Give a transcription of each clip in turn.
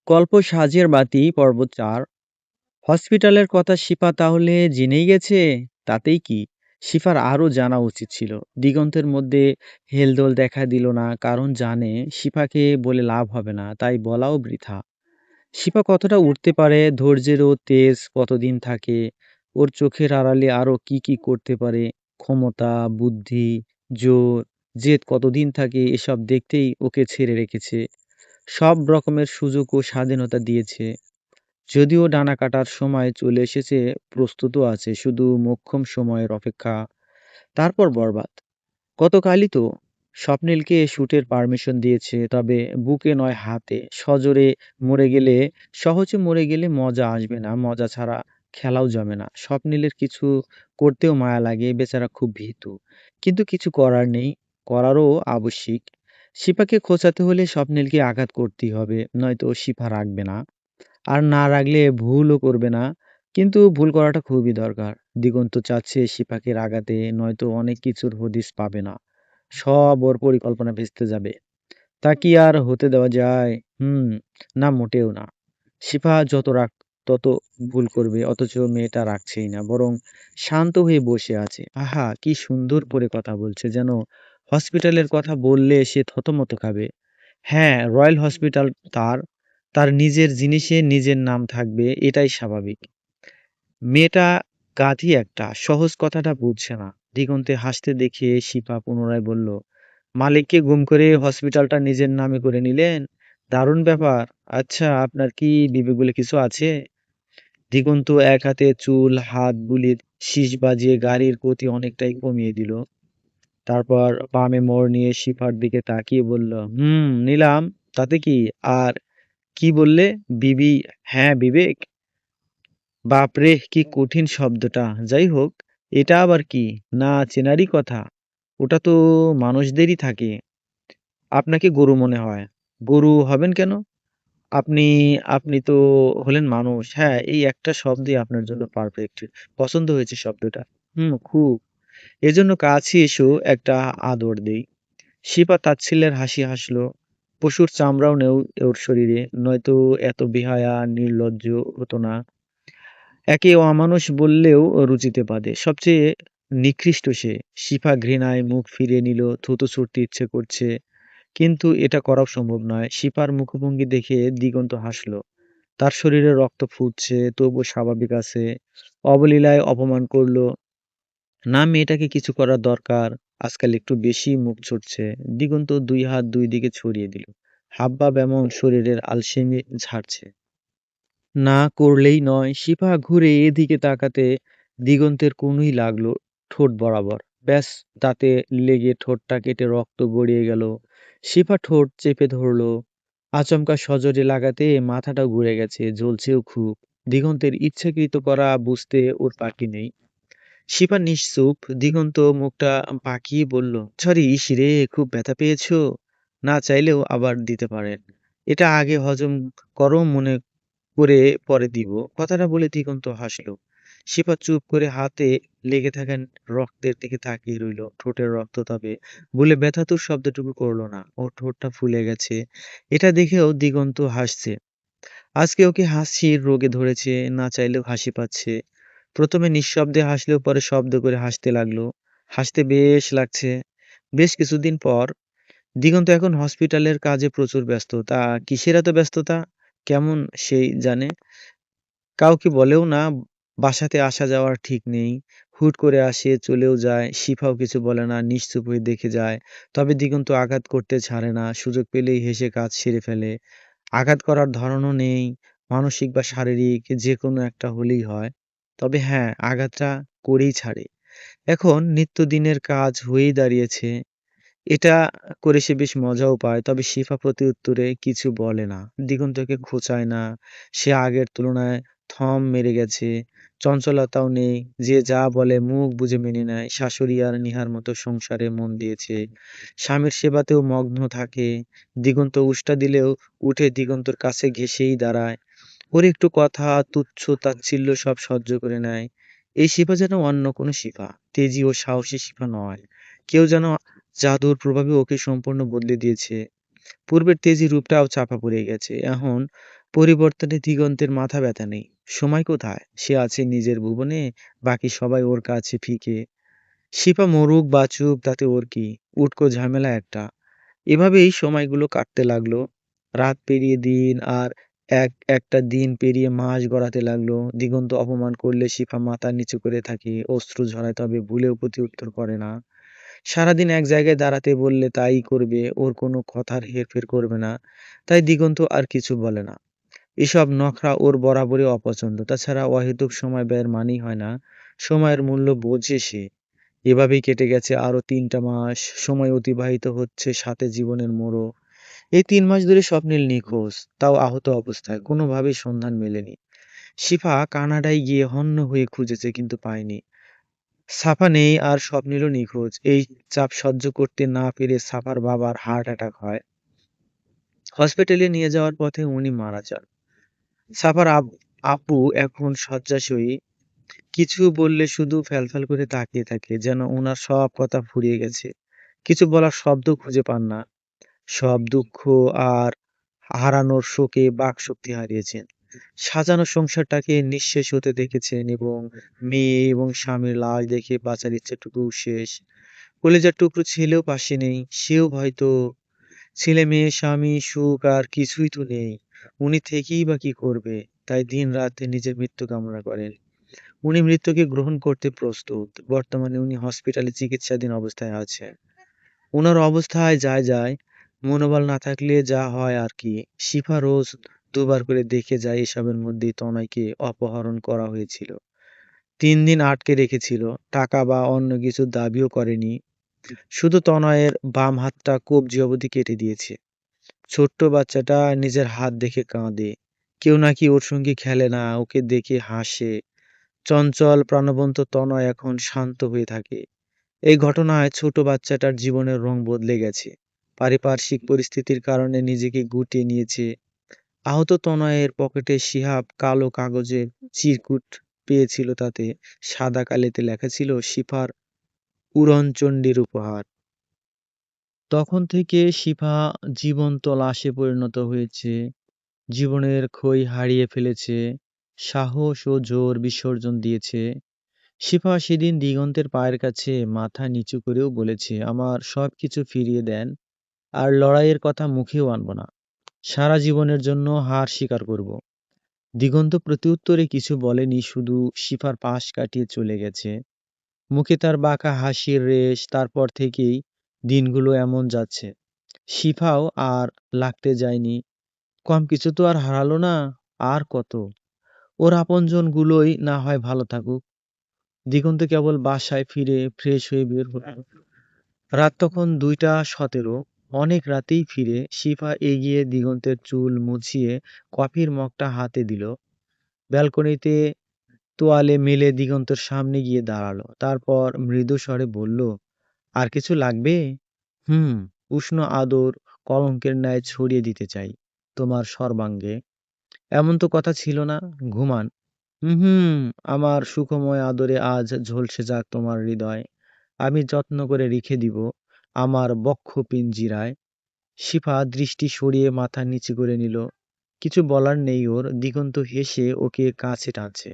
গল্প সাজের বাতি পর্ব ৪। হসপিটালের কথা শিফা তাহলে জেনেই গেছে? তাতেই কি? শিফার আরো জানা উচিত ছিল। দিগন্তের মধ্যে হেলদোল দেখা দিল না, কারণ জানে শিফাকে বলে লাভ হবে না, তাই বলাও বৃথা। শিফা কতটা উঠতে পারে, ধৈর্যেরও তেজ কতদিন থাকে, ওর চোখের আড়ালে আরো কি কি করতে পারে, ক্ষমতা, বুদ্ধি, জোর, জেদ কতদিন থাকে, এসব দেখতেই ওকে ছেড়ে রেখেছে। সব রকমের সুযোগ ও স্বাধীনতা দিয়েছে। যদিও ডানা কাটার সময় চলে এসেছে, প্রস্তুতও আছে, শুধু মোক্ষম সময়ের অপেক্ষা। তারপর বরবাদ। গতকালই তো স্বপ্নিলকে শুটের পারমিশন দিয়েছে, তবে বুকে নয় হাতে। সহজে মরে গেলে মজা আসবে না, মজা ছাড়া খেলাও জমে না। স্বপ্নিলের কিছু করতেও মায়া লাগে, বেচারা খুব ভীতু। কিন্তু কিছু করার নেই, করারও আবশ্যিক। শিপাকে খোঁচাতে হলে স্বপ্নিলকে আঘাত করতেই হবে, নয়তো শিফা রাখবে না। আর না রাখলে ভুলও করবে না। কিন্তু ভুল করাটা খুবই দরকার। দিগন্ত চাচ্ছে শিপাকে রাগাতে, নয়তো অনেক কিছুর হদিস পাবে না। সব ওর পরিকল্পনা ভেস্তে যাবে। তা কি আর হতে দেওয়া যায়? না, মোটেও না। শিফা যত রাগ তত ভুল করবে, অথচ মেয়েটা রাখছেই না, বরং শান্ত হয়ে বসে আছে। আহা, কি সুন্দর করে কথা বলছে, যেন হসপিটালের কথা বললে সে থতমত খাবে। হ্যাঁ, রয়্যাল হসপিটাল তার। তার নিজের জিনিসে নিজের নাম থাকবে, এটাই স্বাভাবিক। মেয়েটা গাধি একটা, সহজ কথাটা বুঝছে না। দিগন্তে হাসতে দেখে শিপা পুনরায় বলল, মালিককে গুম করে হসপিটালটা নিজের নামে করে নিলেন? দারুণ ব্যাপার। আচ্ছা, আপনার কি বিবেক বলে কিছু আছে? দিগন্ত এক হাতে চুল, হাত বুলিয়ে শীষ বাজিয়ে গাড়ির গতি অনেকটাই কমিয়ে দিল। তারপর বামে মোড় নিয়ে শিফার দিকে তাকিয়ে বলল, নিলাম। তাতে কি? আর কি বললে? বিবি? হ্যাঁ, বিবেক। বাপরে, কি কঠিন শব্দটা। যাই হোক, এটা আবার কি? না চেনারই কথা। ওটা তো মানুষদেরই থাকে। আপনাকে গরু মনে হয়। গরু হবেন কেন? আপনি আপনি তো হলেন মানুষ। হ্যাঁ, এই একটা শব্দই আপনার জন্য পারফেক্ট। পছন্দ হয়েছে শব্দটা। খুব। এজন্য কাছে এসো, একটা আদর দেই। শিপা তাচ্ছিল্যের হাসি হাসলো। পশুর চামড়াও নেই ওর শরীরে, নয়তো এত বেহায়া নির্লজ্জ হতো না। একে অমানুষ বললেও রুচিতে বাধে। সবচেয়ে নিকৃষ্ট সে। শিফা ঘৃণায় মুখ ফিরিয়ে নিল, থুতু ছুটতে ইচ্ছে করছে, কিন্তু এটা করাও সম্ভব নয়। শিফার মুখভঙ্গি দেখে দিগন্ত হাসলো। তার শরীরে রক্ত ফুটছে, তবুও স্বাভাবিক আছে। অবলীলায় অপমান করলো না, মেয়েটাকে কিছু করার দরকার। আজকাল একটু বেশি মুখ ছুটছে। দিগন্ত দুই হাত দুই দিকে ছড়িয়ে দিল। হাবভাব এমন, শরীরের আলসেমি ঝাড়ছে। না করলেই নয়। শিফা ঘুরে এদিকে তাকাতে দিগন্তের কনুই লাগলো ঠোঁট বরাবর। ব্যাস, তাতে লেগে ঠোঁটটা কেটে রক্ত গড়িয়ে গেল। শিফা ঠোঁট চেপে ধরলো। আচমকা সজোরে লাগাতে মাথাটা ঘুরে গেছে, জ্বলছেও খুব। দিগন্তের ইচ্ছাকৃত করা বুঝতে ওর বাকি নেই। শিফা নিশ্চুপ। দিগন্ত মুখটা বাঁকিয়ে বলল, সরি, ইসরে, খুব ব্যথা পেয়েছো? না চাইলেও আবার দিতে পারেন। এটা আগে হজম করো, মনে করে পরে দিব। কথাটা বলে দিগন্ত হাসলো। শিপা চুপ করে হাতে লেগে থাকা রক্তের দিকে তাকিয়ে রইল। ঠোঁটের রক্ত তবে বলে ব্যথাতুর শব্দটুকু করলো না। ওর ঠোঁটটা ফুলে গেছে। এটা দেখেও দিগন্ত হাসছে। আজকে ওকে হাসির রোগে ধরেছে, না চাইলেও হাসি পাচ্ছে। প্রথমে নিঃশব্দে হাসলেও পরে শব্দ করে হাসতে লাগলো। হাসতে বেশ লাগছে। বেশ কিছুদিন পর। দিগন্ত এখন হসপিটালের কাজে প্রচুর ব্যস্ত। তা কিসের এত ব্যস্ততা? কেমন সেই জানে? কাউকে বলেও না। বাসাতে আসা যাওয়ার ঠিক নেই। হুট করে আসে, চলেও যায়। শিফাও কিছু বলে না, নিশ্চুপ হয়ে দেখে যায়। তবে দিগন্ত আঘাত করতে ছাড়ে না। সুযোগ পেলেই হেসে কাজ সেরে ফেলে। আঘাত করার ধরনও নেই, মানসিক বা শারীরিক, যেকোনো একটা হলেই হয়। তবে হ্যাঁ, আঘাতটা করেই ছাড়ে। এখন নিত্যদিনের কাজ হয়েই দাঁড়িয়েছে। এটা করে সে বেশ মজাও পায়। তবে শিফা প্রতিউত্তরে কিছু বলে না। দিগন্তকে খোঁচায় না। সে আগের তুলনায় থম মেরে গেছে। চঞ্চলতাও নেই। যে যা বলে মুখ বুজে মেনে নেয়। শাশুড়ি আর নিহার মতো সংসারে মন দিয়েছে। স্বামীর সেবাতেও মগ্ন থাকে। দিগন্ত উষ্টা দিলেও উঠে দিগন্তর কাছে ঘেঁষেই দাঁড়ায়। ওর একটু কথা, তুচ্ছ তাচ্ছিল্য সব সহ্য করে নেয়। এই শিফা যেন অন্য কোনো শিফা। তেজি ও সাহসী শিফা নয়। কেউ যেন জাদুর প্রভাবে ওকে সম্পূর্ণ বদলে দিয়েছে। পূর্বের তেজি রূপটাও চাপা পড়ে গেছে। এখন পরিবর্তনে দিগন্তের মাথা ব্যথা নেই। সময় কোথায়? সে আছে নিজের ভুবনে, বাকি সবাই ওর কাছে ফিকে। শিপা মরুক বাঁচুক তাতে ওর কি? উটকো ঝামেলা একটা। এভাবেই সময়গুলো কাটতে লাগলো। রাত পেরিয়ে দিন আর একটা দিন পেরিয়ে মাস গড়াতে লাগলো। দিগন্ত অপমান করলে শিফা মাথা নিচু করে থাকে, অশ্রু ঝরায়, তবে ভুলেও প্রতিউত্তর করে না। সারাদিন এক জায়গায় দাঁড়াতে বললে তাই করবে, ওর কোনো কথার হেরফের করবে না। তাই দিগন্ত আর কিছু বলে না। এসব নখরা ওর বরাবরই অপছন্দ। তাছাড়া অহেতুক সময় ব্যয়ের মানেই হয় না সময়ের মূল্য বোঝে সে। এভাবেই কেটে গেছে আরো ৩টা মাস। সময় অতিবাহিত হচ্ছে, সাথে জীবনের মোড়ও। এই ৩ মাস ধরে স্বপ্নিল নিখোঁজ, তাও আহত অবস্থায়, কোনোভাবেই সন্ধান মেলেনি। শিফা কানাডায় গিয়ে হন্য হয়ে খুঁজেছে কিন্তু পায়নি। সাফা নেই আর স্বপ্নিলও নিখোঁজ। এই চাপ সহ্য করতে না পেরে সাফার বাবার হার্ট অ্যাটাক হয়। হসপিটালে নিয়ে যাওয়ার পথে উনি মারা যান। সাফার আপু এখন শয্যাশয়ী। কিছু বললে শুধু ফ্যালফ্যাল করে তাকিয়ে থাকে, যেন ওনার সব কথা ফুরিয়ে গেছে। কিছু বলার শব্দ খুঁজে পান না। সব দুঃখ আর হারানোর শোকে বাকশক্তি হারিয়েছেন। সাজানো সংসারটাকে নিঃশেষ হতে দেখেছেন, এবং মেয়ে এবং স্বামীর লাশ দেখে বাঁচার ইচ্ছেটুকু শেষ। কলেজার টুকরো ছেলেও পাশে নেই, সেও হয়তো। ছেলে মেয়ে স্বামী সুখ আর কিছুই তো নেই। উনি থেকেই বা কি করবে? তাই দিন রাত নিজের মৃত্যু কামনা করেন। উনি মৃত্যুকে গ্রহণ করতে প্রস্তুত। বর্তমানে উনি হসপিটালে চিকিৎসাধীন অবস্থায় আছেন। উনার অবস্থায় যায়, মনোবল না থাকলে যা হয় আর কি। শিফা রোজ দুবার করে দেখে যায়। এসবের মধ্যেই তনয়কে অপহরণ করা হয়েছিল। ৩ দিন আটকে রেখেছিল। টাকা বা অন্য কিছুর দাবিও করেনি। শুধু তনয়ের বাম হাতটা কবজি অবধি কেটে দিয়েছে। ছোট্ট বাচ্চাটা নিজের হাত দেখে কাঁদে। কেউ নাকি ওর সঙ্গে খেলে না, ওকে দেখে হাসে। চঞ্চল প্রাণবন্ত তনয় এখন শান্ত হয়ে থাকে। এই ঘটনায় ছোট বাচ্চাটার জীবনের রং বদলে গেছে। পারিপার্শ্বিক পরিস্থিতির কারণে নিজেকে গুটিয়ে নিয়েছে। আহত তনয়ের পকেটে শিহাব কালো কাগজে চিরকুট পেয়েছিল, তাতে সাদা কালিতে লেখা ছিল শিফার উড়নচণ্ডীর উপহার। তখন থেকে শিফা জীবন্ত লাশে পরিণত হয়েছে। জীবনের খই হারিয়ে ফেলেছে। সাহস ও জোর বিসর্জন দিয়েছে। শিফা সেদিন দিগন্তের পায়ের কাছে মাথা নিচু করেও বলেছে, আমার সবকিছু ফিরিয়ে দেন, আর লড়াইয়ের কথা মুখেও আনব না। সারা জীবনের জন্য হার স্বীকার করব। দিগন্ত প্রত্যুত্তরে কিছু বলেনি, শুধু শিফার পাশ কাটিয়ে চলে গেছে। মুখে তার বাঁকা হাসির রেশ। তারপর থেকেই দিনগুলো এমন যাচ্ছে। শিফাও আর লাগতে যায়নি। কম কিছু তো আর হারালো না। আর কত? ওর আপনজন গুলোই না হয় ভালো থাকুক। দিগন্ত কেবল বাসায় ফিরে ফ্রেশ হয়ে বের হলো। রাত তখন ২টা ১৭। অনেক রাতেই ফিরে শিফা এগিয়ে দিগন্তের চুল মুছিয়ে কফির মগটা হাতে দিল। ব্যালকনিতে তোয়ালে মেলে দিগন্তের সামনে গিয়ে দাঁড়ালো। তারপর মৃদু স্বরে বলল, আর কিছু লাগবে? হুম। উষ্ণ আদর কলঙ্কের ন্যায় ছড়িয়ে দিতে চাই তোমার সর্বাঙ্গে। এমন তো কথা ছিল না। ঘুমান। হুম। আমার সুখময় আদরে আজ ঝলসে যাক তোমার হৃদয়। আমি যত্ন করে রেখে দিব আমার বক্ষ পিঞ্জিরায়। শিফা দৃষ্টি সরিয়ে মাথা নিচু করে নিল। কিছু বলার নেই ওর। দিগন্ত হেসে ওকে কাছে টানছে।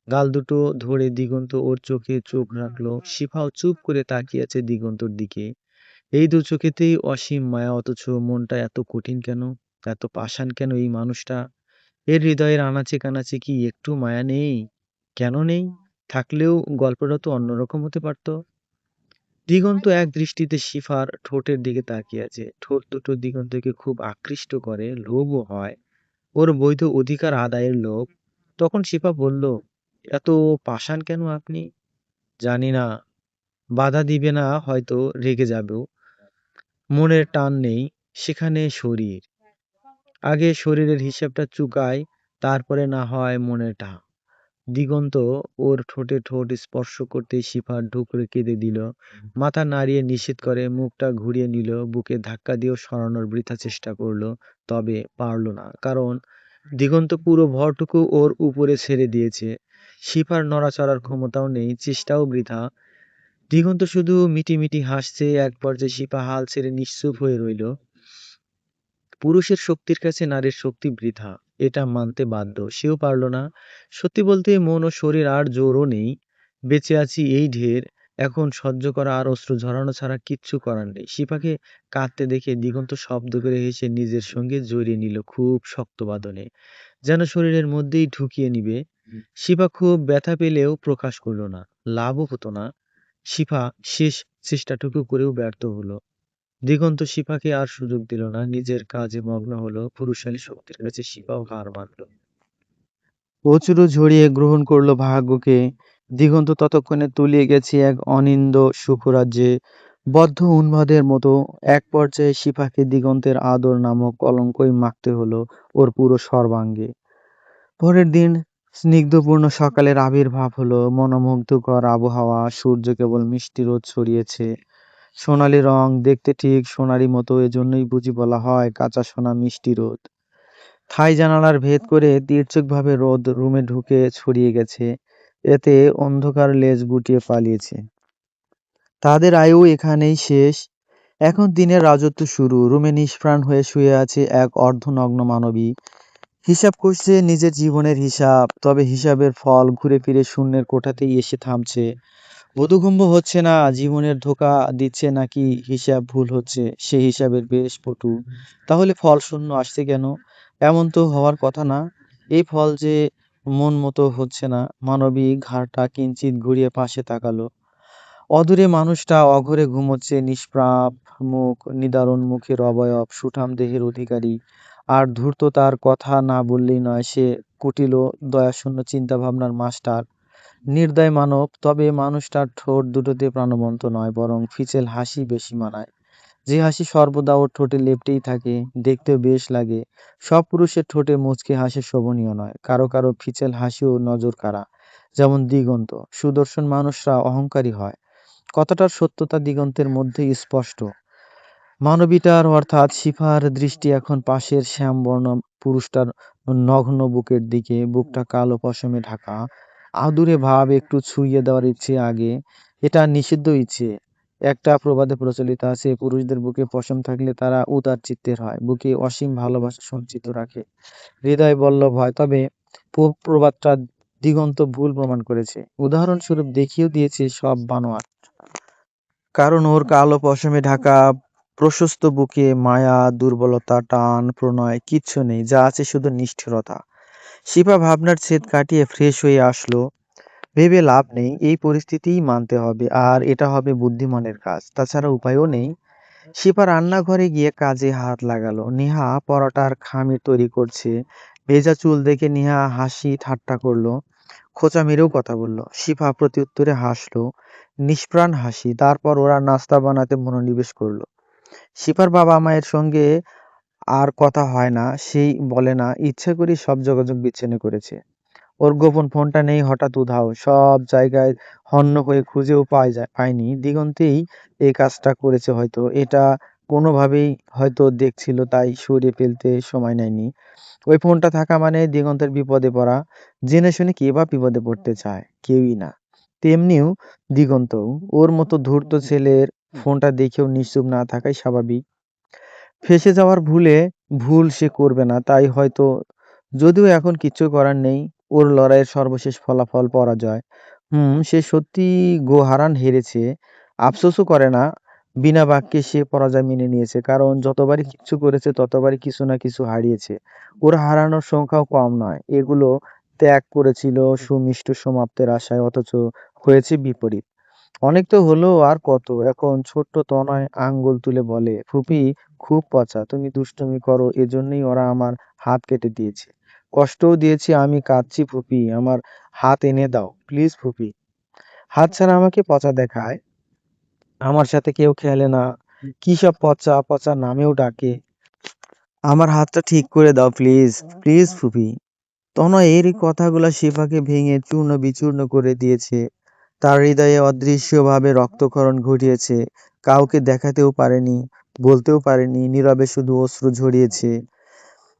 গাল দুটো ধরে দিগন্ত ওর চোখে চোখ রাখলো। শিফাও চুপ করে তাকিয়ে আছে দিগন্তর দিকে। এই দু চোখেতেই অসীম মায়া, অথচ মনটা এত কঠিন কেন? এত পাষাণ কেন এই মানুষটা? এর হৃদয়ের আনাচে কানাচে কি একটু মায়া নেই? কেন নেই? থাকলেও গল্পটা তো অন্যরকম হতে পারত। দিগন্ত এক দৃষ্টিতে শিফার ঠোঁটের দিকে তাকিয়ে আছে। ঠোঁট দুটো দিগন্তকে খুব আকৃষ্ট করে, লোভও হয়। ওর বৈধ অধিকার আদায়ের লোভ। তখন শিফা বলল, এত পাষাণ কেন আপনি? জানি না। বাধা দিবে না হয়তো, রেগে যাবেও। মনের টান নেই, সেখানে শরীর। আগে শরীরের হিসেবটা চুকাই, তারপরে না হয় মনের টান। দিগন্ত ওর ঠোঁটে ঠোঁট স্পর্শ করতেই শিফা ঢুকরে কেঁদে দিল। মাথা নাড়িয়ে নিষেধ করে মুখটা ঘুরিয়ে নিল। বুকে ধাক্কা দিয়েও সরানোর বৃথা চেষ্টা করলো, তবে পারল না। কারণ দিগন্ত পুরো ভরটুকু ওর উপরে ছেড়ে দিয়েছে। শিফার নড়াচড়ার ক্ষমতাও নেই, চেষ্টাও বৃথা। দিগন্ত শুধু মিটি মিটি হাসছে। এক পর্যায়ে শিফা হাল ছেড়ে নিশ্চুপ হয়ে রইল। পুরুষের শক্তির কাছে নারীর শক্তি বৃথা, এটা মানতে বাধ্য। সেও পারল না। সত্যি বলতে মন ও শরীর আর জোরও নেই। বেঁচে আছি এই ঢের। এখন সহ্য করা আর অশ্রু ঝরানো ছাড়া কিচ্ছু করার নেই। শিপাকে কাঁদতে দেখে দিগন্ত শব্দ করে হেসে নিজের সঙ্গে জড়িয়ে নিল খুব শক্ত বাঁধনে, যেন শরীরের মধ্যেই ঢুকিয়ে নিবে। শিপা খুব ব্যথা পেলেও প্রকাশ করলো না। লাভও হতো না। শিপা শেষ চেষ্টাটুকু করেও ব্যর্থ হলো। দিগন্ত শিপাকে আর সুযোগ দিল না। নিজের কাজে মগ্ন হলো। পুরুষালী শক্তির কাছে শিপাও হার মানল। অশ্রু ঝরিয়ে গ্রহণ করলো ভাগ্যকে। দিগন্ত ততক্ষণে তলিয়ে গেছে এক অনিন্দ্য সুখরাজ্যে, বদ্ধ উন্মাদের মতো। এক পর্যায়ে শিপাকে দিগন্তের আদর নামক কলঙ্কই মাখতে হলো ওর পুরো সর্বাঙ্গে। পরের দিন স্নিগ্ধপূর্ণ সকালের আবির্ভাব হলো। মনোমুগ্ধকর আবহাওয়া, সূর্য কেবল মিষ্টি রোদ ছড়িয়েছে। সোনালি রং, দেখতে ঠিক সোনারি মতো, এজন্যই বুঝি বলা হয় কাঁচা সোনা মিষ্টি রোদ। থাই জানালার ভেদ করে তীর্যকভাবে রোদ রুমে ঢুকে ছড়িয়ে গেছে। এতে অন্ধকার লেজ গুটিয়ে পালিয়েছে। তাদের আয়ু এখানেই শেষ। এখন দিনের রাজত্ব শুরু। রুমে নিষ্প্রাণ হয়ে শুয়ে আছে এক অর্ধনগ্ন মানবী। হিসাব করছে নিজের জীবনের হিসাব। তবে হিসাবের ফল ঘুরে ফিরে শূন্যের কোঠাতেই এসে থামছে। বোধগম্য হচ্ছে না জীবনের ধোঁকা দিচ্ছে নাকি হিসাব ভুল হচ্ছে। সে হিসাবের বেশ পটু। তাহলে ফল শূন্য আসছে কেন? এমন তো হওয়ার কথা না। এই ফল যে মন মতো হচ্ছে না। মানবী ঘাড়টা কিঞ্চিত ঘুরিয়ে পাশে তাকালো। অদূরে মানুষটা অঘরে ঘুমোচ্ছে, নিষ্প্রাপ মুখ, নিদারুণ মুখের অবয়ব, সুঠাম দেহের অধিকারী। আর ধূর্ত তার কথা না বললেই নয়। সে কুটিল দয়াশূন্য চিন্তাভাবনার মাস্টার, নির্দয় মানব। তবে মানুষটার ঠোঁট দুটোতে প্রাণবন্ত নয়, বরং ফিচেল হাসি বেশি মানায়। যে হাসি সর্বদা ওর ঠোঁটে লেপ্টেই থাকে, দেখতেও বেশ লাগে। সব পুরুষের ঠোঁটে মুচকি হাসি শোভনীয় নয়। কারো কারো ফিচেল হাসিও নজর কাড়া, যেমন দিগন্ত। সুদর্শন মানুষরা অহংকারী হয়, কথাটার সত্যতা দিগন্তের মধ্যেই স্পষ্ট। মানবীটার অর্থাৎ শিফার দৃষ্টি এখন পাশের শ্যামবর্ণ পুরুষটার নগ্ন বুকের দিকে। বুকটা কালো পশমে ঢাকা। আদুরে ভাব, একটু ছুঁয়ে দেওয়ার ইচ্ছে আগে। এটা নিষিদ্ধ ইচ্ছে। একটা প্রবাদে প্রচলিত আছে, পুরুষদের বুকে পশম থাকলে তারা উদার চিত্তের হয়, বুকে অসীম ভালোবাসা সঞ্চিত রাখে, হৃদয় বল্লভ হয়। তবে প্রবাদটা দিগন্ত ভুল প্রমাণ করেছে। উদাহরণস্বরূপ দেখিয়েও দিয়েছে সব বানোয়াট। কারণ ওর কালো পশমে ঢাকা প্রশস্ত বুকে মায়া, দুর্বলতা, টান, প্রণয় কিচ্ছু নেই। যা আছে শুধু নিষ্ঠুরতা। শিপা ভাবনার ছেদ কাটিয়ে ফ্রেশ হয়ে আসলো। ভেবে লাভ নেই, এই পরিস্থিতিই মানতে হবে। আর এটা হবে বুদ্ধিমানের কাজ, তাছাড়া উপায়ও নেই। শিপা রান্নাঘরে গিয়ে কাজে হাত লাগালো। নেহা পরোটার খামির তৈরি করছে। ভেজা চুল দেখে নেহা হাসি ঠাট্টা করলো, খোঁচা মেরেও কথা বলল। শিফা প্রত্যুত্তরে হাসলো, নিষ্প্রাণ হাসি। তারপর ওরা নাস্তা বানাতে মনোনিবেশ করলো। শিফার বাবা মায়ের সঙ্গে আর কথা হয় না, সেই বলে না, ইচ্ছে করি সব যোগাযোগ বিচ্ছিন্ন করেছে। ওর গোপন ফোনটা নেই, হঠাৎ উধাও। সব জায়গায় হন্য হয়ে খুঁজেও পায়নি। দিগন্তেই এই কাজটা করেছে হয়তো। এটা কোনোভাবেই হয়তো দেখছিল, তাই সরিয়ে ফেলতে সময় নেয়নি। ওই ফোনটা থাকা মানে দিগন্তের বিপদে পড়া। জেনে শুনে কে বা বিপদে পড়তে চায়? কেউই না। তেমনিও দিগন্তও। ওর মতো ধূর্ত ছেলের ফোনটা দেখেও নিশ্চুপ না থাকাই স্বাভাবিক। ফেঁসে যাওয়ার ভুল সে করবে না, তাই হয়তো। যদিও এখন কিচ্ছু করার নেই। ওর লড়াইয়ের সর্বশেষ ফলাফল পরাজয়। সে সত্যি গোহারান হেরেছে। আফসোসও করে না। বিনা বাক্যে সে পরাজয় মেনে নিয়েছে। কারণ যতবারই কিচ্ছু করেছে ততবারই কিছু না কিছু হারিয়েছে। ওর হারানোর সংখ্যাও কম নয়। এগুলো ত্যাগ করেছিল সুমিষ্ট সমাপ্তের আশায়, অথচ হয়েছে বিপরীত। অনেক তো হলো, আর কত? এখন ছোট্ট তনয় আঙ্গুল তুলে বলে, ফুপি খুব পচা, তুমি দুষ্টুমি করো, এজন্যই ওরা আমার হাত কেটে দিয়েছে। কষ্টও দিয়েছি আমি, কাঁদছি ফুপি, আমার হাত এনে দাও প্লিজ ফুপি। হাত ছাড়া আমাকে পচা দেখায়। আমার সাথে কেউ খেলে না। কি সব পচা পচা নামেও ডাকে। আমার হাতটা ঠিক করে দাও প্লিজ, প্লিজ ফুপি। তনয় এর কথাগুলা শিফাকে ভেঙে চূর্ণ বিচূর্ণ করে দিয়েছে। তার হৃদয়ে অদৃশ্যভাবে রক্তক্ষরণ ঘটিয়েছে। কাউকে দেখাতেও পারেনি, বলতেও পারেনি, নীরবে শুধু অশ্রু ঝরিয়েছে।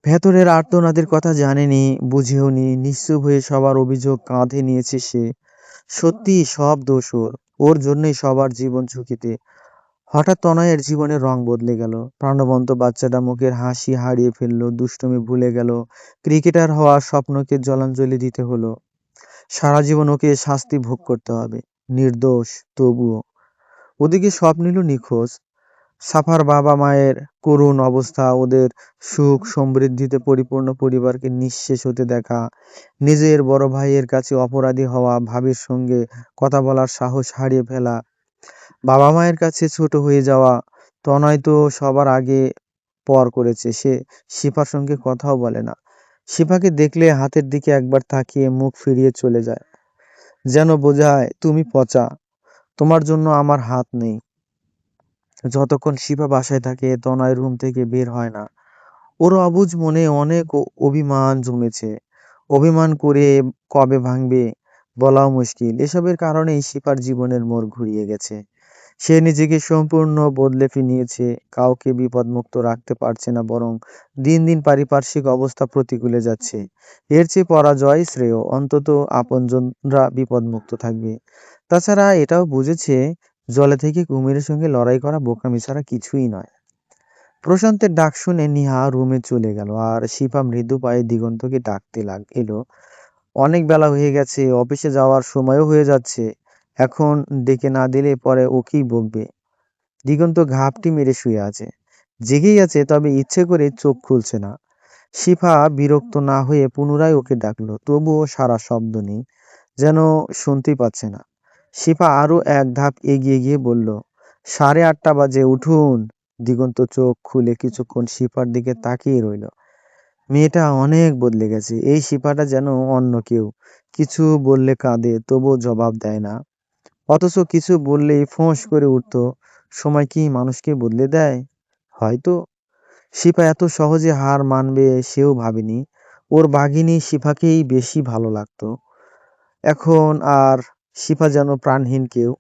ভেতরের আর্তনাদের কথা জানেনি, বুঝেওনি। নিশ্চুপ হয়ে সবার অভিযোগ কাঁধে নিয়েছে সে। সত্যি সব দোষ ওর। ওর জন্যই সবার জীবন ঝুঁকিতে। হঠাৎ তনয়ের জীবনের রং বদলে গেল। প্রাণবন্ত বাচ্চাটা মুখের হাসি হারিয়ে ফেললো, দুষ্টুমি ভুলে গেল, ক্রিকেটার হওয়ার স্বপ্নকে জলাঞ্জলি দিতে হলো। সারা জীবন ওকে শাস্তি ভোগ করতে হবে। নির্দোষ তবুও। ওদিকে স্বপ্নিলও নিখোঁজ। সাফার বাবা মায়ের করুণ অবস্থা, ওদের সুখ সমৃদ্ধিতে পরিপূর্ণ পরিবারকে নিঃশেষ হতে দেখা, নিজের বড় ভাইয়ের কাছে অপরাধী হওয়া, ভাবির সঙ্গে কথা বলার সাহস হারিয়ে ফেলা, বাবা মায়ের কাছে ছোট হয়ে যাওয়া। তনয় তো সবার আগে পর করেছে। সে শিফার সঙ্গে কথাও বলে না। শিফাকে দেখলে হাতের দিকে একবার তাকিয়ে মুখ ফিরিয়ে চলে যায়, যেন বোঝায় তুমি পচা, তোমার জন্য আমার হাত নেই। যতক্ষণ শিফা বাসায় থাকে তনয় রুম থেকে বের হয় না। ওর অবুঝ মনে অনেক অভিমান জমেছে। অভিমান করে কবে ভাঙবে বলাও মুশকিল। এসবের কারণেই শিফার জীবনের মোড় ঘুরিয়ে গেছে। সে নিজেকে সম্পূর্ণ বদলে নিয়েছে। কাউকে বিপদমুক্ত রাখতে পারছে না, বরং দিন দিন পারিপার্শ্বিক অবস্থা প্রতিকূলে যাচ্ছে। এর চেয়ে পরাজয় শ্রেয়। অন্তত আপনজনরা বিপদমুক্ত থাকবে। তাছাড়া এটাও বুঝেছে, জলে থেকে কুমিরের সঙ্গে লড়াই করা বোকামি ছাড়া কিছুই নয়। প্রশান্তের ডাক শুনে নিহা রুমে চলে গেল, আর শিফা মৃদু পায়ে দিগন্তকে ডাকতে এলো। অনেক বেলা হয়ে গেছে, অফিসে যাওয়ার সময়ও হয়ে যাচ্ছে। এখন ডেকে না দিলে পরে ওকেই বকবে। দিগন্ত ঘাপটি মেরে শুয়ে আছে। জেগেই আছে, তবে ইচ্ছে করে চোখ খুলছে না। শিফা বিরক্ত না হয়ে পুনরায় ওকে ডাকলো, তবুও সারা শব্দ নেই, যেন শুনতেই পাচ্ছে না। শিফা আরো এক ধাপ এগিয়ে গিয়ে বলল, 8:30 বাজে, উঠুন। দিগন্ত চোখ খুলে কিছুক্ষণ শিফার দিকে তাকিয়ে রইল। মেয়েটা অনেক বদলে গেছে। এই শিফাটা যেন অন্য কেউ। কিছু বললে কাঁদে, তবুও জবাব দেয় না। অথচ কিছু বললেই ফোঁস করে উঠতো। সময় কি মানুষকে বদলে দেয়? হয়তো। শিফা এত সহজে হার মানবে সেও ভাবেনি। ওর বাঘিনী শিফাকেই বেশি ভালো লাগতো। এখন আর শিফা যেন প্রাণহীন কেউ।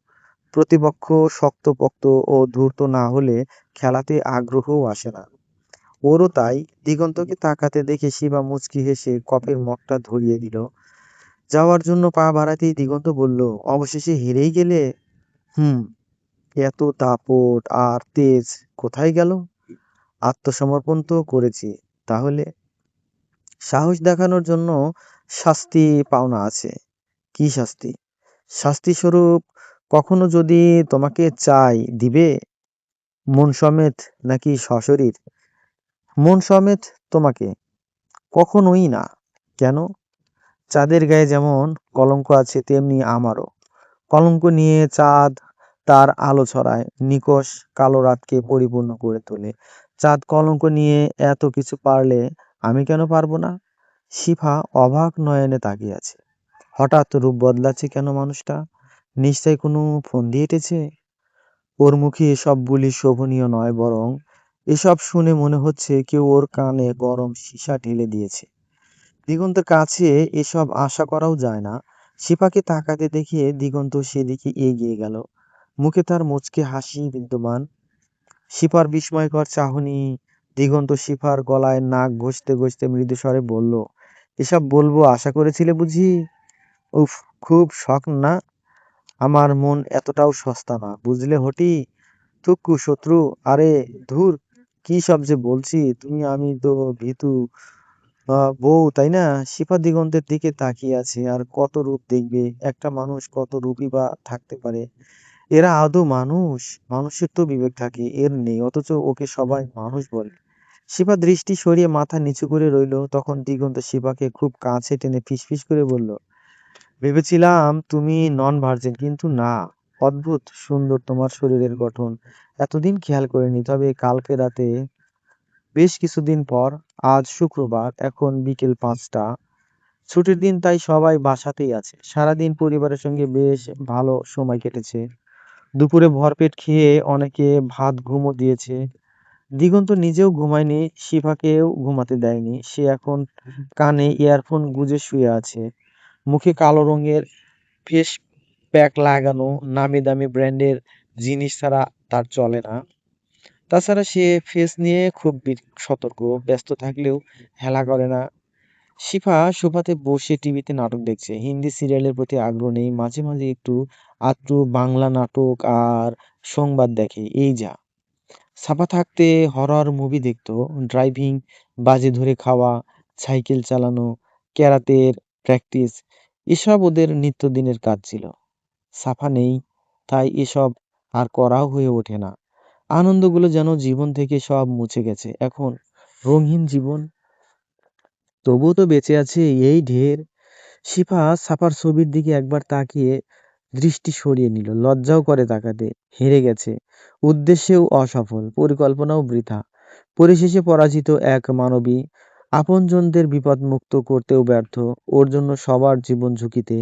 প্রতিপক্ষ শক্তপোক্ত ও ধূর্ত না হলে খেলাতে আগ্রহও আসে না। ওরও তাই। দিগন্তকে তাকাতে দেখে শিবা মুচকি হেসে কফির মগটা ধরিয়ে দিল। যাওয়ার জন্য পা বাড়াতেই দিগন্ত বলল, অবশেষে হেরেই গেলে? হুম। এত দাপট আর তেজ কোথায় গেল? আত্মসমর্পণ তো করেছি। তাহলে? সাহস দেখানোর জন্য শাস্তি পাওনা আছে। কি শাস্তি? শাস্তি স্বরূপ কখনো যদি তোমাকে চাই, দিবে? মন সমেত নাকি সশরীর? মন সমেত তোমাকে। কখনোই না। কেন? চাঁদের গায়ে যেমন কলঙ্ক আছে, তেমনি আমারও। কলঙ্ক নিয়ে চাঁদ তার আলো ছড়ায়, নিকষ কালো রাতকে পরিপূর্ণ করে তোলে। চাঁদ কলঙ্ক নিয়ে এত কিছু পারলে আমি কেন পারবো না? শিফা অবাক নয়নে তাকিয়ে আছে। হঠাৎ রূপ বদলাচ্ছে কেন মানুষটা? নিশ্চয়ই কোনো ফন্দি এঁটেছে। ওর মুখে এসব বুলি শোভনীয় নয়, বরং এসব শুনে মনে হচ্ছে কেউ ওর কানে গরম সীসা ঢেলে দিয়েছে। দিগন্তের কাছে এসব আশা করাও যায় না। শিফাকে তাকাতে দেখে দিগন্ত সেদিকে এগিয়ে গেল। মুখে তার মুচকে হাসি বিদ্যমান। শিফার বিস্ময়কর চাহনি। দিগন্ত শিফার গলায় নাক ঘষতে ঘষতে মৃদু স্বরে বলল, এসব বলবো আশা করেছিলে বুঝি? উফ, খুব শখ না? আমার মন এতটাও সস্তা না, বুঝলে হটি? থুক্কু শত্রু। আরে ধুর, কি সব যে বলছি! তুমি, আমি তো ভীতু বউ, তাই না? শিফা দিগন্তের দিকে তাকিয়ে আছে। আর কত রূপ দেখবে? একটা মানুষ কত রূপই বা থাকতে পারে? এরা আদৌ মানুষ? মানুষের তো বিবেক থাকে, এর নেই, অথচ ওকে সবাই মানুষ বলে। শিফা দৃষ্টি সরিয়ে মাথা নিচু করে রইল। তখন দিগন্ত শিফাকে খুব কাছে টেনে ফিসফিস করে বলল, ভেবেছিলাম তুমি নন ভার্জিন, কিন্তু না। অদ্ভুত সুন্দর তোমার শরীরের গঠন। এতদিন খেয়াল করিনি। তবে কালকে রাতে, বেশ কিছুদিন পর, আজ শুক্রবার, এখন বিকেল 5টা, ছুটির দিন, তাই সবাই বাসাতেই আছে। সারাদিন পরিবারের সঙ্গে বেশ ভালো সময় কেটেছে। দুপুরে ভরপেট খেয়ে অনেকে ভাত ঘুমও দিয়েছে। দিগন্ত নিজেও ঘুমায়নি, শিফাকেও ঘুমাতে দেয়নি। সে এখন কানে ইয়ারফোন গুজে শুয়ে আছে। মুখে কালো রঙের ফেস প্যাক লাগানো। নামি দামি ব্র্যান্ডের জিনিস ছাড়া তার চলে না। তাছাড়া সে ফেস নিয়ে খুব সতর্ক। ব্যস্ত থাকলেও হেলা করে না। শিফা সোফাতে বসে টিভিতে নাটক দেখছে। হিন্দি সিরিয়ালের প্রতি আগ্রহ নেই। মাঝে মাঝে একটু আধটু বাংলা নাটক আর সংবাদ দেখে, এই যা। ছাপা থাকতে হরর মুভি দেখতো, ড্রাইভিং, বাজি ধরে খাওয়া, সাইকেল চালানো, ক্যারাতের প্র্যাকটিস, এসব ওদের নিত্যদিনের কাজ ছিল। ছাপা নেই, তাই এসব আর করাও হয়ে ওঠে না। আনন্দগুলো যেন জীবন থেকে সব মুছে গেছে। এখন রঙিন জীবন, তবুও তো বেঁচে আছে, এই ঢের। শিফা ছাপার ছবির দিকে একবার তাকিয়ে দৃষ্টি সরিয়ে নিল। লজ্জাও করে তাকাতে। হেরে গেছে, উদ্দেশ্যেও অসফল, পরিকল্পনাও বৃথা। পরিশেষে পরাজিত এক মানবী, আপনজনদের বিপদমুক্ত করতেও ব্যর্থ। ওর জন্য সবার জীবন ঝুঁকিতে।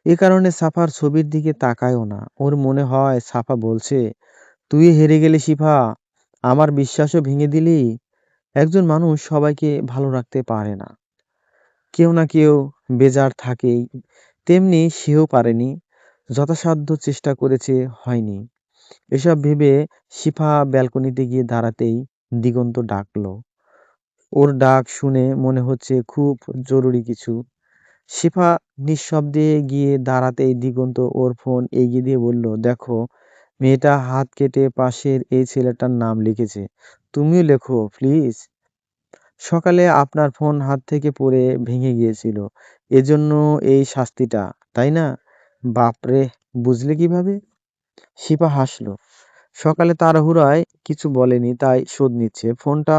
এ কারণে সাফার ছবির দিকে তাকায়ও না। ওর মনে হয় সাফা বলছে, তুই হেরে গেলি শিফা, আমার বিশ্বাসও ভেঙে দিলি। একজন মানুষ সবাইকে ভালো রাখতে পারে না, কেউ না কেউ বেজার থাকেই। তেমনি সেও পারেনি, যথাসাধ্য চেষ্টা করেছে, হয়নি। এসব ভেবে শিফা ব্যালকনিতে গিয়ে দাঁড়াতেই দিগন্ত ডাকলো। ওর ডাক শুনে মনে হচ্ছে খুব জরুরি কিছু। শিফা নিঃশব্দে গিয়ে দাঁড়াতেই দিগন্ত ওর ফোন এগিয়ে দিয়ে বলল, দেখো, মেয়েটা হাত কেটে পাশের এই ছেলেটার নাম লিখেছে, তুমিও লেখো প্লিজ। সকালে আপনার ফোন হাত থেকে পড়ে ভেঙে গিয়েছিল, এজন্য এই শাস্তিটা, তাই না? বাপরে, বুঝলে কিভাবে? শিপা হাসলো। সকালে তাড়াহুড়োয় কিছু বলেনি, তাই শোধ নিচ্ছে। ফোনটা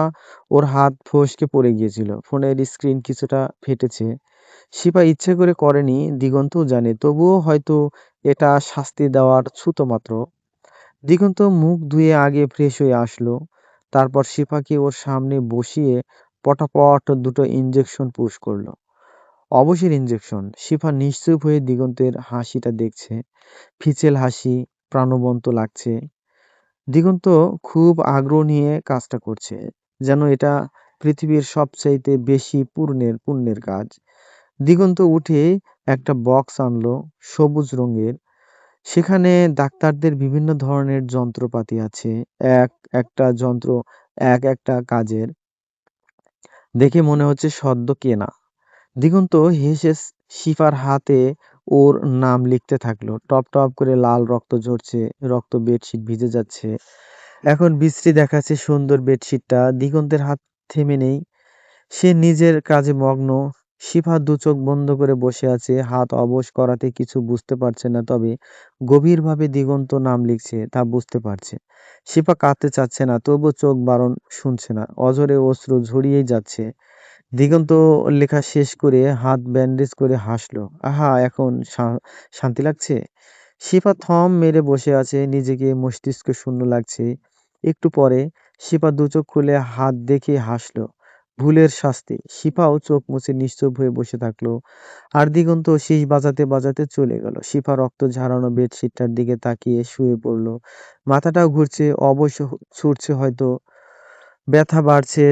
ওর হাত ফসকে পড়ে গিয়েছিল, ফোনের স্ক্রিন কিছুটা ফেটেছে। শিপা ইচ্ছে করে করেনি, দিগন্তও জানে, তবুও হয়তো এটা শাস্তি দেওয়ার ছুতো মাত্র। দিগন্ত মুখ ধুয়ে আগে ফ্রেশ হয়ে আসলো, তারপর শিফাকে ওর সামনে বসিয়ে পটাপট দুটো ইঞ্জেকশন পুশ করলো। অবশ্যই ইঞ্জেকশন। শিফা নিশ্চুপ হয়ে দিগন্তের হাসিটা দেখছে, ফিচেল হাসি, প্রাণবন্ত লাগছে। দিগন্ত খুব আগ্রহ নিয়ে কাজটা করছে, যেন এটা পৃথিবীর সবচাইতে বেশি পুণ্যের কাজ। দিগন্ত উঠে একটা বক্স আনলো, সবুজ রঙের। সেখানে ডাক্তারদের বিভিন্ন ধরনের যন্ত্রপাতি আছে, এক একটা যন্ত্র এক একটা কাজের। দেখে মনে হচ্ছে সদ্য কেনা। দিগন্ত হেসে শিফার হাতে ওর নাম লিখতে থাকলো। টপ টপ করে লাল রক্ত ঝরছে, রক্ত বেডশিট ভিজে যাচ্ছে। এখন বিশ্রী দেখাচ্ছে সুন্দর বেডশিটটা। দিগন্তের হাত থেমে নেই, সে নিজের কাজে মগ্ন। শিফা দু চোখ বন্ধ করে বসে আছে, হাত অবশ করাতে কিছু বুঝতে পারছে না, তবে গভীরভাবে দিগন্ত নাম লিখছে তা বুঝতে পারছে। শিফা কাঁদতে চাচ্ছে না, তবু চোখ বারণ শুনছে না, অঝরে অশ্রু ঝরিয়েই যাচ্ছে। দিগন্ত লেখা শেষ করে হাত ব্যান্ডেজ করে হাসলো। আহা, এখন শান্তি লাগছে। শিফা থম মেরে বসে আছে, নিজেকে মস্তিষ্ক শূন্য লাগছে। একটু পরে শিফা দু চোখ খুলে হাত দেখে হাসলো। ভুলের শাস্তি। শিফাও চোখ মুছে নিশ্চুপ হয়ে বসে থাকলো। আর দিগন্ত শীষ বাজাতে বাজাতে চলে গেল। শিফা রক্ত ঝরানো বেডশিটটার দিকে তাকিয়ে শুয়ে পড়লো। মাথাটাও ঘুরছে, অবশ্য ছুটছে হয়তো। ব্যথা বাড়ছে,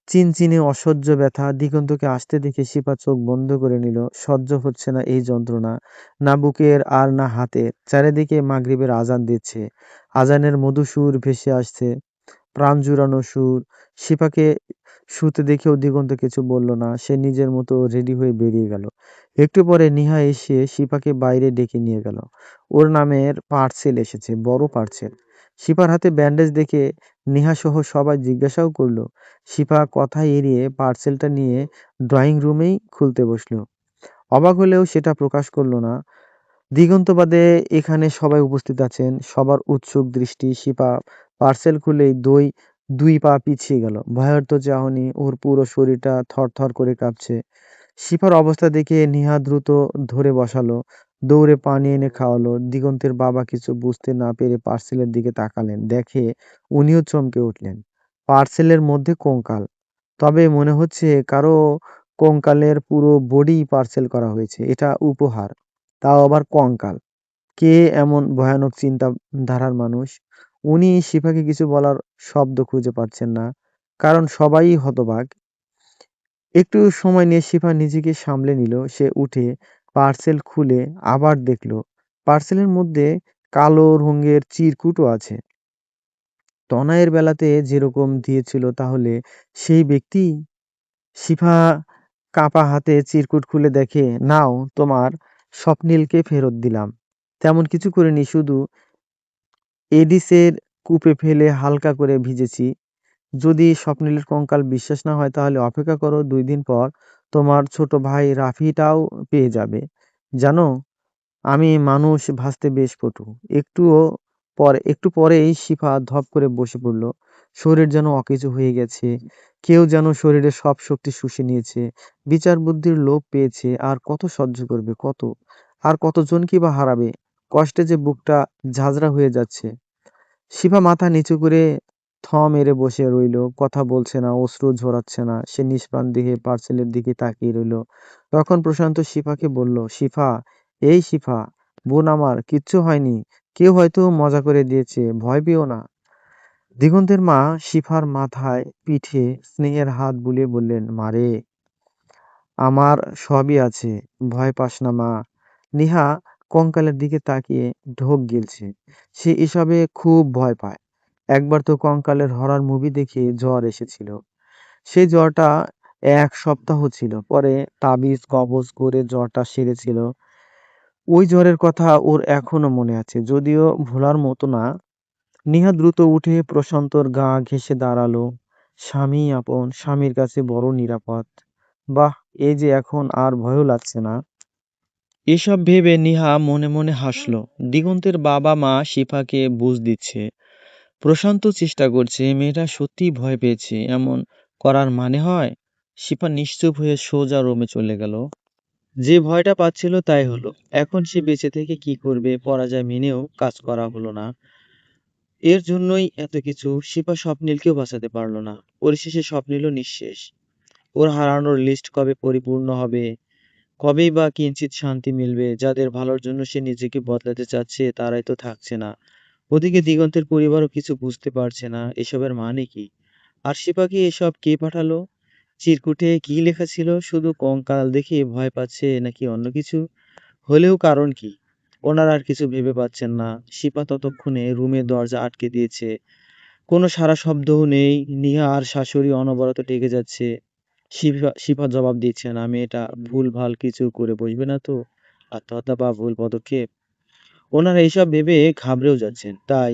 চিনচিনে অসহ্য ব্যথা। দিগন্তকে আসতে দেখে শিপা চোখ বন্ধ করে নিল। সহ্য হচ্ছে না এই যন্ত্রণা, না বুকের আর না হাতের। চারিদিকে মাগরিবের আজান দিচ্ছে, আজানের মধু সুর ভেসে আসছে, প্রাণ জুড়ানো সুর। শিপাকে শুতে দেখেও দিগন্ত কিছু বলল না, সে নিজের মতো রেডি হয়ে বেরিয়ে গেল। একটু পরে নিহা এসে শিপাকে বাইরে ডেকে নিয়ে গেল। ওর নামের পার্সেল এসেছে, বড় পার্সেল। শিপার হাতে ব্যান্ডেজ দেখে নেহা সহ সবাই জিজ্ঞাসাও করলো। শিপা কথা এড়িয়ে পার্সেলটা নিয়ে ড্রয়িং রুমেই খুলতে বসলো। অবাক হলেও সেটা প্রকাশ করলো না। দিগন্ত বাদে এখানে সবাই উপস্থিত আছেন, সবার উৎসুক দৃষ্টি। শিপা পার্সেল খুলেই দুই পা পিছিয়ে গেল। ভয়ার্ত চাহনি, ওর পুরো শরীরটা থরথর করে কাঁপছে। শিফার অবস্থা দেখে নিহা দ্রুত ধরে বসালো, দৌড়ে পানি এনে খাওয়ালো। দিগন্তের বাবা কিছু বুঝতে না পেরে পার্সেলের দিকে তাকালেন, দেখে উনিও চমকে উঠলেন। পার্সেলের মধ্যে কঙ্কাল, তবে মনে হচ্ছে কারো কঙ্কালের পুরো বডি পার্সেল করা হয়েছে। এটা উপহার, তাও আবার কঙ্কাল। কে এমন ভয়ানক চিন্তা ধারার মানুষ? উনি শিফাকে কিছু বলার শব্দ খুঁজে পাচ্ছেন না, কারণ সবাই হতবাক। একটু সময় নিয়ে শিফা নিজেকে সামলে নিল। সে উঠে পার্সেল খুলে আবার দেখলো, পার্সেলের মধ্যে কালো রঙের চিরকুটও আছে। তনয়ের বেলাতে যেরকম দিয়েছিল, তাহলে সেই ব্যক্তি? শিফা কাঁপা হাতে চিরকুট খুলে দেখে, নাও তোমার স্বপ্নীলকে ফেরত দিলাম। তেমন কিছু করিনি, শুধু এডিসের কূপে ফেলে হালকা করে ভিজেছি। যদি স্বপ্নীলের কঙ্কাল বিশ্বাস না হয় তাহলে অপেক্ষা করো, 2 দিন পর তোমার ছোট ভাই রাফিটাও পেয়ে যাবে। জানো, আমি মানুষ ভাসতে বেশ পটু। একটু পরেই শিফা ধপ করে বসে পড়ল। শরীর যেন অকেজো হয়ে গেছে। কেউ যেন শরীরের সব শক্তি শুষে নিয়েছে। বিচার বুদ্ধির লোভ পেয়েছে। আর কত সহ্য করবে, কত? আর কতজনকে বা হারাবে? কষ্টে যে বুকটা ঝাঁঝরা হয়ে যাচ্ছে। শিফা মাথা নিচু করে মেরে বসে রইল। কথা বলছে না, অশ্রু ঝরাচ্ছে না। সে নিষ্প্রাণ দেহে পার্সেলের দিকে তাকিয়ে রইল। তখন প্রশান্ত শিফাকে বলল, শিফা, এই শিফা, বোন আমার, কিচ্ছু হয়নি। কেউ হয়তো মজা করে দিয়েছে, ভয় পেও না। দিগন্তের মা শিফার মাথায় পিঠে স্নেহের হাত বুলিয়ে বললেন, মারে, আমার সবই আছে, ভয় পাস না মা। নিহা কঙ্কালের দিকে তাকিয়ে ঢোক গিলছে। সে এসবে খুব ভয় পায়। একবার তো কঙ্কালের হরর মুভি দেখে জ্বর এসেছিল। সেই জ্বরটা 1 সপ্তাহ ছিল, পরে তাবিজ কবজ করে জ্বরটা সেরেছিল। ওই জ্বরের কথা ওর এখনো মনে আছে, যদিও ভোলার মতো না। নিহা দ্রুত উঠে প্রশান্তর গা ঘেঁষে দাঁড়ালো। স্বামী আপন, স্বামীর কাছে বড় নিরাপদ। বাহ, এই যে এখন আর ভয়ও লাগছে না। এসব ভেবে নিহা মনে মনে হাসলো। দিগন্তের বাবা মা শিফাকে বুঝ দিচ্ছে। প্রশান্ত চেষ্টা করছে, মেয়েটা সত্যিই ভয় পেয়েছে, এমন করার মানে হয়? শিফা নিশ্চুপ হয়ে সোজা রুমে চলে গেল। যে ভয়টা পাচ্ছিল তাই হলো। এখন সে বেঁচে থেকে কি করবে, পরাজয় মেনেও কাজ করা হলো না। এর জন্যই এত কিছু। শিপা স্বপ্নীলকেও বাঁচাতে পারলো না। পরিশেষে স্বপ্নীলও নিঃশেষ। ওর হারানোর লিস্ট কবে পরিপূর্ণ হবে, কবেই বা কিঞ্চিৎ শান্তি মিলবে? যাদের ভালোর জন্য সে নিজেকে বদলাতে চাচ্ছে তারাই তো থাকছে না। ওদিকে দিগন্তের পরিবারও কিছু বুঝতে পারছে না এসবের মানে কি। আর শিপাকে এসব কে পাঠালো? চিরকুটে কি লেখা ছিল? শুধু কঙ্কাল দেখে ভয় পাচ্ছে নাকি অন্য কিছু? হলেও কারণ কি? ওনারা আর কিছু ভেবে পাচ্ছেন না। শিপা ততক্ষণে রুমের দরজা আটকে দিয়েছে। কোনো সাড়া শব্দও নেই। নিহা আর শাশুড়ি অনবরত ডেকে যাচ্ছে। শিফা জবাব দিচ্ছে না। মেয়েটা ভুলভাল কিছু করে বসবে না তো? আত্মহত্যা বা ভুল পদক্ষেপ? ওনারা এইসব ভেবে ঘাবড়েও যাচ্ছেন। তাই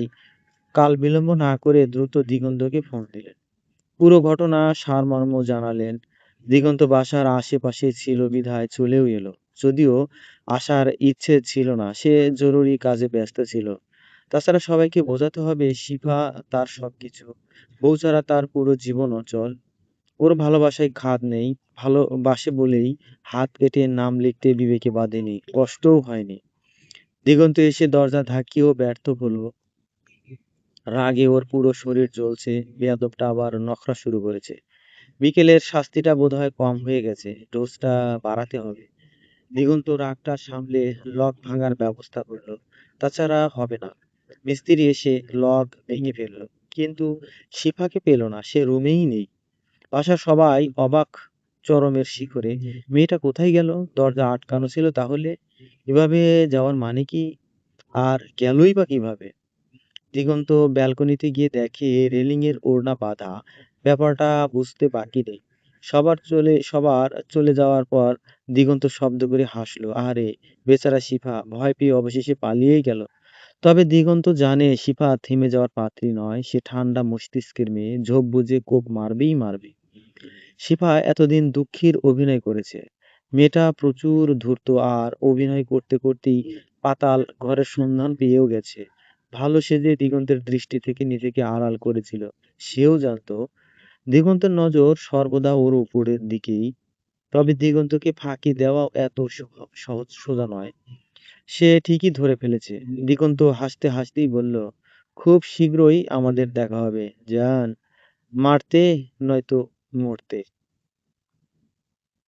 কাল বিলম্ব না করে দ্রুত দিগন্তকে ফোন দিলেন। পুরো ঘটনা সারমর্ম জানালেন। দিগন্ত বাসার আশেপাশে ছিল বিধায় চলেও এলো। যদিও আসার ইচ্ছে ছিল না, সে জরুরি কাজে ব্যস্ত ছিল। তাছাড়া সবাইকে বোঝাতে হবে শিফা তার সবকিছু। বউ ছাড়া তার পুরো জীবন অচল। ওর ভালোবাসায় খাদ নেই। ভালোবাসে বলেই হাত কেটে নাম লিখতে বিবেকে বাঁধেনি, কষ্টও হয়নি। দিগন্ত এসে দরজা ধাক্কিয়েও ব্যর্থ হলো। রাগে ওর পুরো শরীর জ্বলছে। বেয়াদবটা আবার নখরা শুরু করেছে। বিকেলের শাস্তিটা বোধহয় কম হয়ে গেছে, ডোজটা বাড়াতে হবে। দিগন্ত রাগটা সামলে লক ভাঙার ব্যবস্থা করলো। তাছাড়া হবে না। মিস্ত্রি এসে লক ভেঙে ফেললো, কিন্তু শিফাকে পেল না। সে রুমেই নেই। বাসার সবাই অবাক চরমের শিখরে। মেয়েটা কোথায় গেল? দরজা আটকানো ছিল তাহলে? এভাবে যাওয়ার মানে কি? আর গেলই বা কিভাবে? দিগন্ত ব্যালকনিতে গিয়ে দেখে রেলিং এর ওড়না বাঁধা। ব্যাপারটা বুঝতে বাকি নেই। সবার চলে যাওয়ার পর দিগন্ত শব্দ করে হাসলো। আরে বেচারা শিফা ভয় পেয়ে অবশেষে পালিয়েই গেল। তবে দিগন্ত জানে শিফা থেমে যাওয়ার পাত্রী নয়। সে ঠান্ডা মস্তিষ্কের মেয়ে, ঝোপ বুঝে কোপ মারবেই মারবে। শিফা এতদিন দুঃখীর অভিনয় করেছে। মেয়েটা প্রচুর ধূর্ত, আর অভিনয় করতে করতেই পাতাল ঘরের সন্ধান পেয়েও গেছে। ভালো সেজে দিগন্তের দৃষ্টি থেকে নিজেকে আড়াল করেছিল। সেও জানতো দিগন্তের নজর সর্বদা ওর উপরের দিকেই। তবে দিগন্তকে ফাঁকি দেওয়া এত সহজ সোজা নয়। সে ঠিকই ধরে ফেলেছে। দিগন্ত হাসতে হাসতেই বলল, খুব শীঘ্রই আমাদের দেখা হবে জান, মারতে নয়তো মরতে।